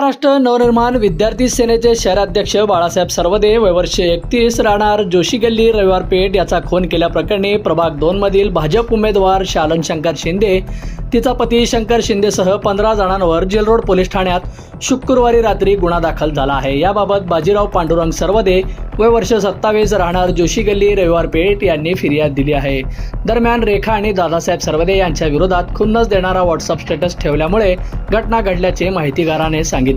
महाराष्ट्र नवनिर्माण विद्यार्थी सेनेचे शहराध्यक्ष बाळासाहेब सरवदे वय वर्ष 31 राहणार जोशी गल्ली रविवार पेठ याचा खून केल्याप्रकरणी प्रभाग 2 मधील भाजप उमेदवार शालन शंकर शिंदे, तिचा पती शंकर शिंदेसह 15 जणांवर जेलरोड पोलीस ठाण्यात शुक्रवारी रात्री गुन्हा दाखल झाला आहे। याबाबत बाजीराव पांडुरंग सरवदे वय वर्ष 27 राहणार जोशी गल्ली रविवार पेठ यांनी फिर्याद दिली आहे। दरम्यान रेखा आणि दादासाहेब सरवदे यांच्या विरोधात खुन्नस देणारा व्हॉट्सअप स्टेटस ठेवल्यामुळे घटना घडल्याचे माहितीगाराने सांगितले।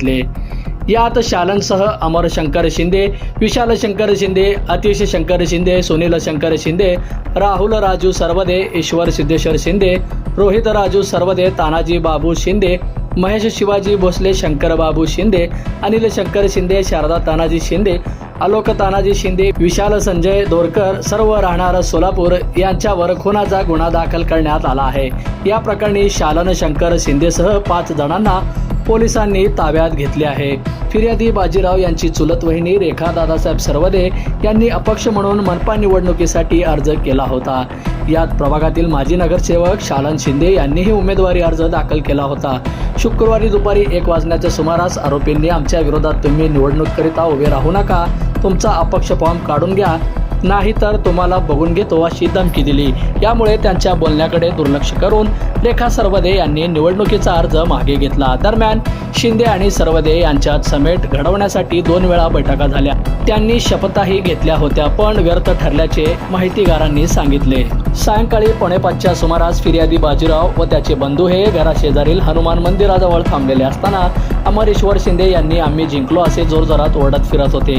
यात शालनसह अमर शंकर शिंदे, विशाल शंकर शिंदे, आतिश शंकर शिंदे, सुनील शंकर शिंदे, राहुल राजू सरवदे, ईश्वर सिद्धेश्वर शिंदे, रोहित राजू सरवदे, तानाजी बाबू शिंदे, महेश शिवाजी भोसले, शंकर बाबू शिंदे, अनिल शंकर शिंदे, शारदा तानाजी शिंदे, आलोक तानाजी शिंदे, विशाल संजय दोरकर सर्व राहणार सोलापूर यांच्यावर खुनाचा गुन्हा दाखल करण्यात आला आहे। या प्रकरणी शालन शंकर शिंदेसह 5 जणांना पोलिसांनी ताब्यात घेतले आहे। फिर्यादी बाजीराव यांची चुलत वहिनी रेखा दादासाहेब सरवदे यांनी अपक्ष म्हणून मनपा निवडणुकीसाठी अर्ज केला होता। यात प्रभागातील माजी नगरसेवक शालन शिंदे यांनीही उमेदवारी अर्ज दाखल केला होता। शुक्रवारी दुपारी 1 वाजण्याच्या सुमारास आरोपींनी आमच्या विरोधात तुम्ही निवडणुकीकरिता उभे राहू नका, तुमचा अपक्ष फॉर्म काढून घ्या, नाही तर तुम्हाला बघून घेतो अशी धमकी दिली। यामुळे त्यांच्या बोलण्याकडे दुर्लक्ष करून रेखा सरवदे यांनी निवडणुकीचा अर्ज मागे घेतला। दरम्यान शिंदे आणि सरवदे यांच्यात समेट घडवण्यासाठी 2 वेळा बैठका झाल्या। त्यांनी शपथही घेतल्या होत्या, पण व्यर्थ ठरल्याचे माहितीगारांनी सांगितले। सायंकाळी 4:45च्या सुमारास फिर्यादी बाजीराव व त्याचे बंधू हे घराशेजारील हनुमान मंदिराजवळ थांबलेले असताना अमरेश्वर शिंदे यांनी आम्ही जिंकलो असे जोरजोरात ओरडत फिरत होते।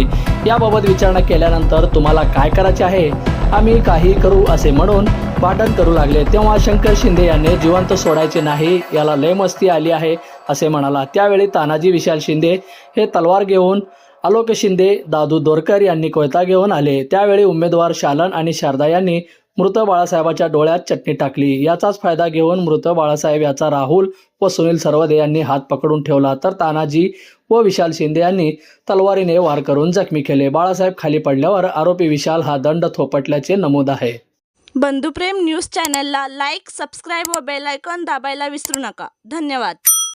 याबाबत विचारणा केल्यानंतर तुम्हाला काय करायचे आहे, आम्ही काही करू असे म्हणून भांडण करू लागले। तेव्हा शंकर शिंदे यांनी जिवंत सोडायचे नाही, याला लय मस्ती आली आहे असे म्हणाला। त्यावेळी तानाजी विशाल शिंदे हे तलवार घेऊन, आलोक शिंदे, दादू दोरकर यांनी कोयता घेऊन आले। त्यावेळी उमेदवार शालन आणि शारदा यांनी मृत बाळासाहेबाच्या डोळ्यात चटणी टाकली। याचाच फायदा घेऊन मृत बाळासाहेब याचा राहुल व सुनील सरवदे यांनी हात पकडून ठेवला, तर तानाजी व विशाल शिंदे यांनी तलवारीने वार करून जखमी केले। बाळासाहेब खाली पडल्यावर आरोपी विशाल हा दंड थोपटल्याचे नमूद आहे। बंधुप्रेम न्यूज चॅनलला लाईक, सबस्क्राईब व बेल आयकॉन दाबायला विसरू नका। धन्यवाद।